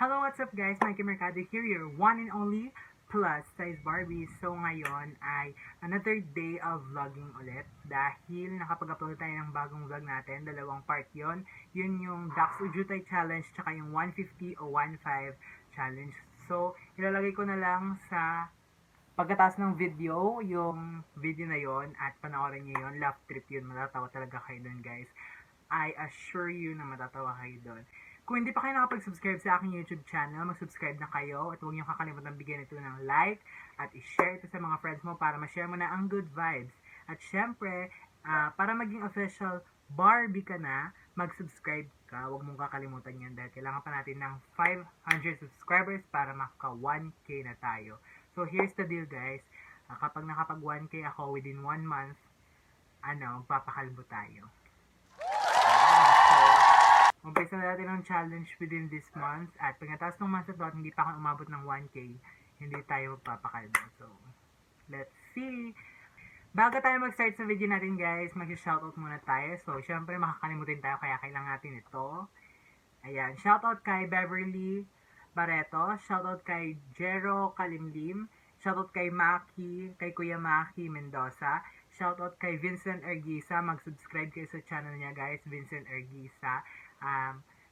Hello, what's up guys? Mikey Mercado here, your one and only plus size Barbie. So ngayon ay another day of vlogging ulit dahil nakapag-upload tayo ng bagong vlog natin. Dalawang part yon. Yun yung Dax Ujutay Challenge tsaka yung 150 o 15 Challenge. So ilalagay ko na lang sa pagkatapos ng video, yung video na yon at panoorin nyo yun. Laugh trip yun. Matatawa talaga kayo dun guys. I assure you na matatawa kayo dun. Kung hindi pa kayo nakapag-subscribe sa aking YouTube channel, mag-subscribe na kayo at huwag niyo kakalimutan bigyan ito ng like at i-share ito sa mga friends mo para ma-share mo na ang good vibes. At syempre, para maging official Barbie ka na, mag-subscribe ka. Huwag mong kakalimutan yan dahil kailangan pa natin ng 500 subscribers para maka 1K na tayo. So here's the deal guys, kapag nakapag 1K ako within 1 month, magpapakalbo tayo. Umpisa na natin ang challenge within this month at pagkatapos ng month na to at hindi pa ako umabot ng 1K, hindi tayo magpapakalbo. So, let's see! Bago tayo mag-start sa video natin guys, mag-shoutout muna tayo. So, syempre makakalimutin tayo kaya kailangan natin ito. Ayan, shoutout kay Beverly Barreto, shoutout kay Jero Kalimlim, shoutout kay Maki, kay Kuya Maki Mendoza, shoutout kay Vincent Ergisa. Mag-subscribe kayo sa channel niya guys, Vincent Ergisa.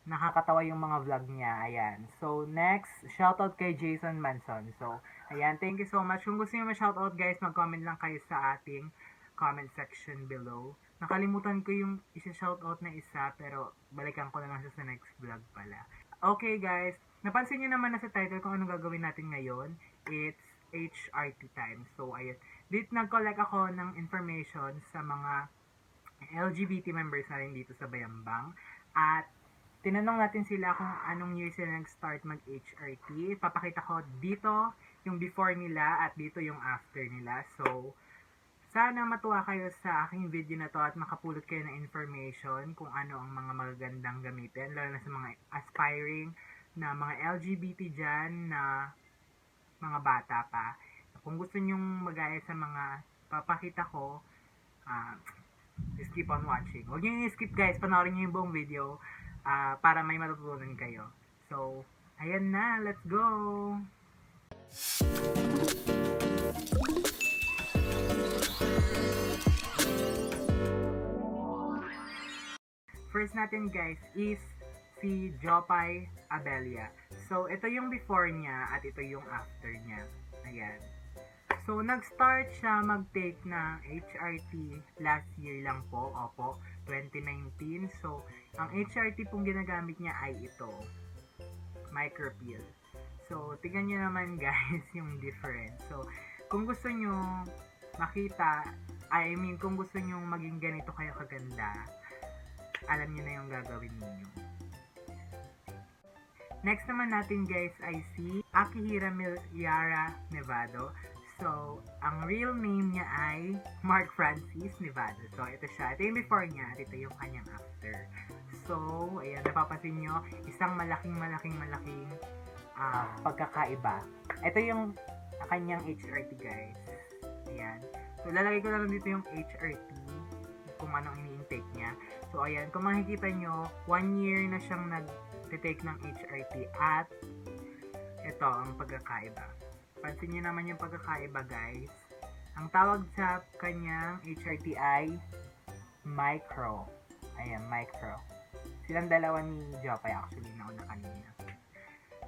Nakakatawa yung mga vlog niya. Ayan. So, next, shoutout kay Jason Manson. So, ayan. Thank you so much. Kung gusto niyo ma-shoutout guys, mag-comment lang kayo sa ating comment section below. Nakalimutan ko yung isa-shoutout na isa, pero balikan ko na lang siya sa next vlog pala. Okay guys, napansin niyo naman na sa title kung anong gagawin natin ngayon. It's HRT time. So, ayun. Dito nag-collect ako ng information sa mga LGBT members na rin dito sa Bayambang. At tinanong natin sila kung anong year sila nag-start mag-HRT. Papakita ko dito yung before nila at dito yung after nila. So, sana matuwa kayo sa aking video na to at makapulot kayo ng information kung ano ang mga magagandang gamitin, lalo na sa mga aspiring na mga LGBT dyan na mga bata pa. Kung gusto nyong magaya sa mga papakita ko, just keep on watching. Huwag nyo i-skip guys, panoorin nyo yung buong video para may matutunan kayo. So, ayan na, let's go! First natin guys is si Jopay Abelia. So, ito yung before niya at ito yung after niya. Ayan. So, nag-start siya mag-take ng HRT last year lang po. Opo, 2019. So, ang HRT pong ginagamit niya ay ito. Micropill. So, tingnan nyo naman guys yung difference. So, kung gusto nyo makita, kung gusto nyo maging ganito kayo kaganda, alam nyo na yung gagawin niyo. Next naman natin guys ay si Akihira Milyara Nevado. So, ang real name niya ay Mark Francis Nevado. So, ito siya. Ito yung before niya at ito yung kanyang after. So, ayan, napapansin nyo, isang malaking pagkakaiba. Ito yung kanyang HRT guys. Ayan. So, lalagay ko lang dito yung HRT kung anong ini-intake niya. So, ayan, kung makikita nyo, 1 year na siyang nag-take ng HRT at ito ang pagkakaiba. Pansin nyo naman yung pagkakaiba guys. Ang tawag sa kanyang HRT ay micro. Ayan, micro. Silang dalawa ni Jopay actually nauna kanina.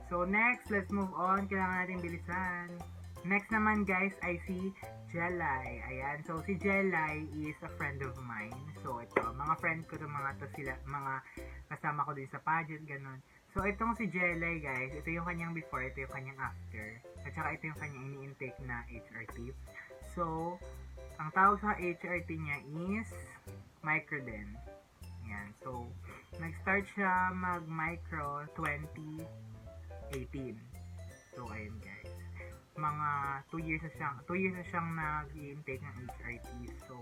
So next, let's move on. Kailangan natin bilisan. Next naman guys ay si Jelay. Ayan, so si Jelay is a friend of mine. So ito, mga friend ko mga kasama ko din sa pageant, ganun. So, itong si Jelay guys, ito yung kanyang before, ito yung kanyang after. At saka ito yung kanyang ini-intake na HRT. So, ang tawag sa HRT niya is micro din. Ayan. So, nag-start siya mag-micro 2018. So, ayun guys. Mga 2 years na siyang nag-i-intake ng HRT. So,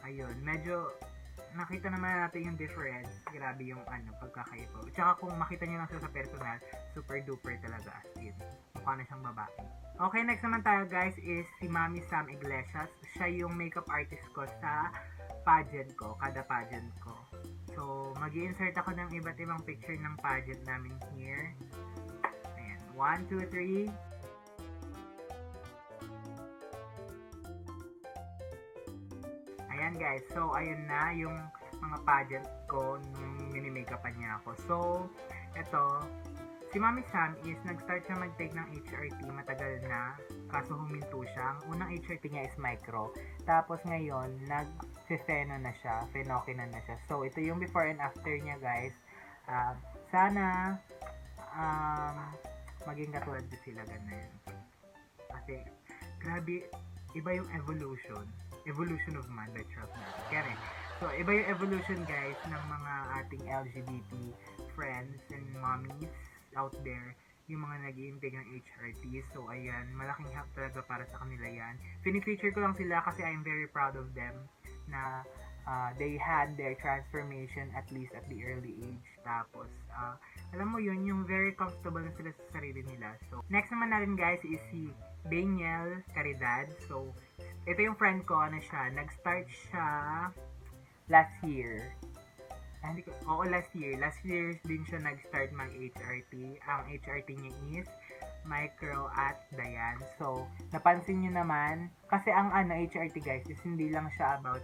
ayun. Medyo nakita naman natin yung difference. Grabe yung pagkakaiba. Tsaka kung makita nyo lang siya sa personal, super duper talaga as in. Mukha na siyang babae. Okay, next naman tayo guys is si Mami Sam Iglesias. Siya yung makeup artist ko sa pageant ko, kada pageant ko. So, mag-i-insert ako ng iba't ibang picture ng pageant namin here. 1, 2, 3. Ayan guys, so ayun na yung mga pageant ko nung mini-makeupan niya ako. So, eto, si Mami Sam is nag-start siya mag-take ng HRT matagal na, kaso huminto siya. Ang unang HRT niya is micro. Tapos ngayon, nag-feno na siya, phenokinon na siya. So, ito yung before and after niya guys. Sana, maging katulad din sila ganun. Kasi, grabe, iba yung evolution of man by Charles Darwin. Kaya so, iba yung evolution guys ng mga ating LGBT friends and mommies out there, yung mga nag-iintake ng HRT. So, ayan, malaking help talaga para sa kanila yan. Pinifeature ko lang sila kasi I'm very proud of them na they had their transformation at least at the early age. Tapos, alam mo yun, yung very comfortable na sila sa sarili nila. So, next naman natin guys is si Daniel Caridad. So, ito yung friend ko, siya, nag-start siya last year. Last year. Last year din siya nag-start mag-HRT. Ang HRT niya is micro at Dayan. So, napansin nyo naman, kasi ang HRT guys is hindi lang siya about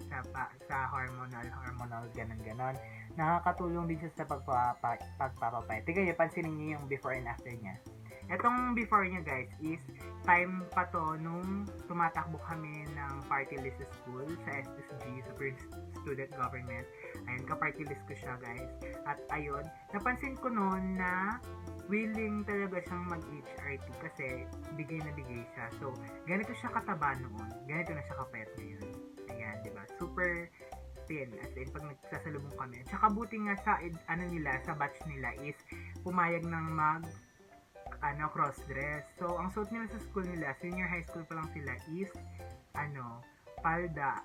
sa hormonal, ganon. Nakakatulong din siya sa pagpapapay. Tignan nyo, pansinin nyo yung before and after niya. Etong before niya guys is time pa to nung tumatakbo kami ng party list sa school sa SSG, Supreme Student Government. Ayun, ka-party list ko siya guys. At ayun, napansin ko noon na willing talaga siyang mag-HRT kasi bigay na bigay siya. So, ganito siya kataba noon. Ganito na siya kapayat ngayon. Ayan, diba? Super thin. As in, pag nagsasalubong kami. Tsaka buti nga sa, sa batch nila is pumayag ng cross-dress. So, ang suot nila sa school nila, senior high school pa lang sila is, palda,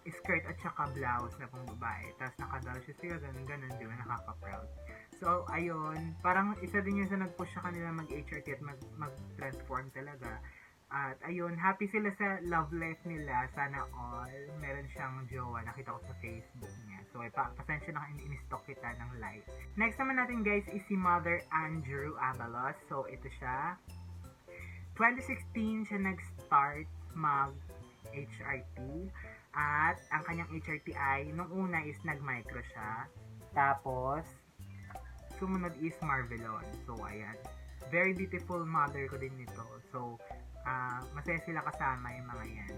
skirt at saka blouse na pang babae. Tapos nakadal siya sila, ganun, di ba, nakaka-proud. So, ayun, parang isa din yun sa nag-push sa kanila mag-HRT at mag-transform talaga. At ayun, happy sila sa love life nila. Sana all. Meron siyang jowa. Nakita ko sa Facebook niya. So, pasensya na in-stock kita ng live. Next naman natin guys is si Mother Andrew Avalos. So, ito siya. 2016 siya nag-start mag-HRT. At ang kanyang HRT ay, nung una is nag-micro siya. Tapos, sumunod is Marvelon. So, ayan. Very beautiful mother ko din nito. So, masaya sila kasama yung mga yan.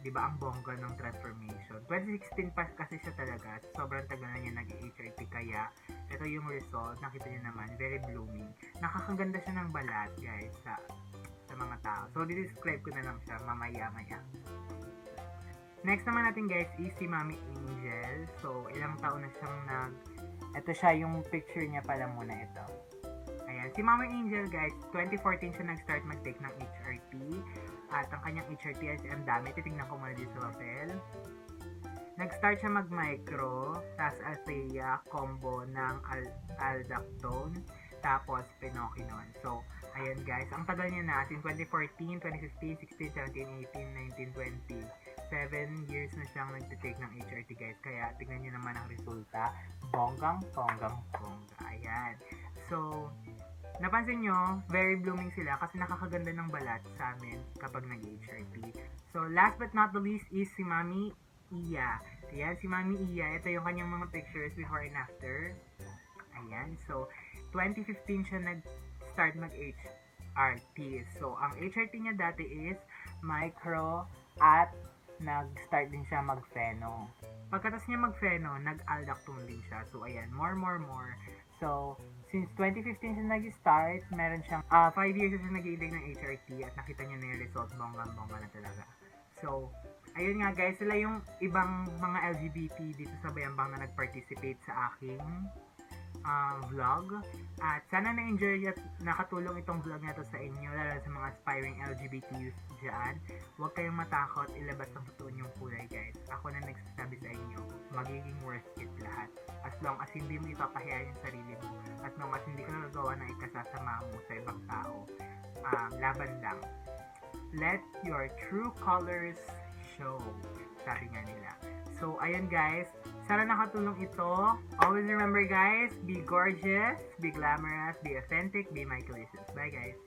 Diba ang bongga ng transformation. 2016 pa kasi siya talaga. Sobrang tagal na niya nag-HRT. Kaya, ito yung result. Nakita niyo naman, very blooming. Nakakaganda siya ng balat, guys, sa mga tao. So, describe ko na lang siya mamaya-maya. Next naman natin, guys, is si Mami Angel. So, ilang taon na siyang ito siya, yung picture niya pala muna ito. Ayan. Si Mama Angel guys, 2014 siya nag-start mag-take ng HRT. At ang kanyang HRT ay ang dami. Titignan ko muna dito sa papel. Nag-start siya mag-micro, tapos Althea combo ng Aldactone, tapos Phenokinon. So, ayan guys. Ang tagal niya na, in 2014, 2015, 16, 17, 18, 19, 20. 7 years na siyang nag-take ng HRT guys. Kaya, tignan niyo naman ang resulta. Bonggang. Ayan. So, napansin nyo, very blooming sila kasi nakakaganda ng balat sa amin kapag nag-HRT. So, last but not the least is si Mami Iya. Ayan, si Mami Iya. Ito yung kanyang mga pictures before and after. Ayan. So, 2015 siya nag-start mag-HRT. So, ang HRT niya dati is micro at nag-start din siya mag-pheno. Pagkatas niya mag-pheno, nag-aldactone din siya. So, ayan, more. So, since 2015 siya nag-start, meron siyang 5 years siya nag-iintake ng HRT at nakita niya na yung result, bongga na talaga. So, ayun nga guys, sila yung ibang mga LGBT dito sa Bayambang na nag-participate sa aking vlog. At sana na-enjoy at nakatulong itong vlog na to sa inyo, lalo sa mga aspiring LGBT youth dyan. Huwag kayong matakot, ilabas ang totoo niyong kulay guys. Ako na nagsasabi sa inyo, magiging worth it lahat. As long as hindi mo ipapahiya yung sarili mo, as long as hindi ka nagagawa ng ikasasama mo sa ibang tao, laban lang. Let your true colors show, sabi nga nila. So, ayun guys, Sana nakatulong ito. Always remember guys, be gorgeous, be glamorous, be authentic, be my choices. Bye guys!